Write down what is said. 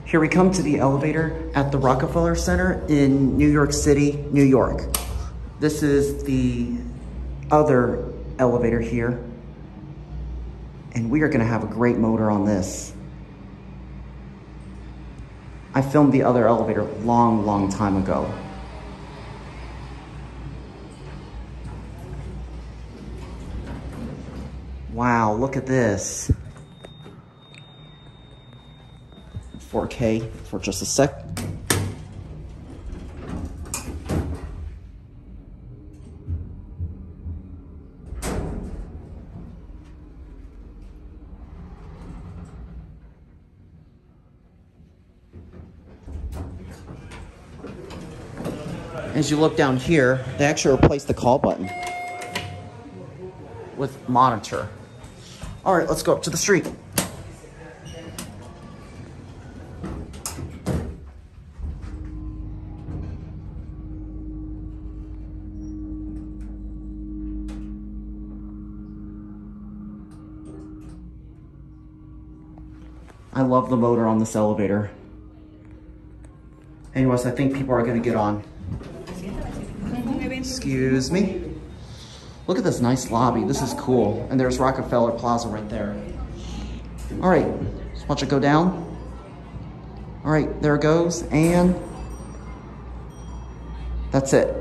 Here we come to the elevator at the Rockefeller Center in New York City, New York. This is the other elevator here. And we are gonna have a great motor on this. I filmed the other elevator long time ago. Wow, look at this. 4K for just a sec. As you look down here, they actually replaced the call button with monitor. All right, let's go up to the street. I love the motor on this elevator. Anyways, I think people are gonna get on. Excuse me. Look at this nice lobby. This is cool. And there's Rockefeller Plaza right there. All right, just watch it go down. All right, there it goes. And that's it.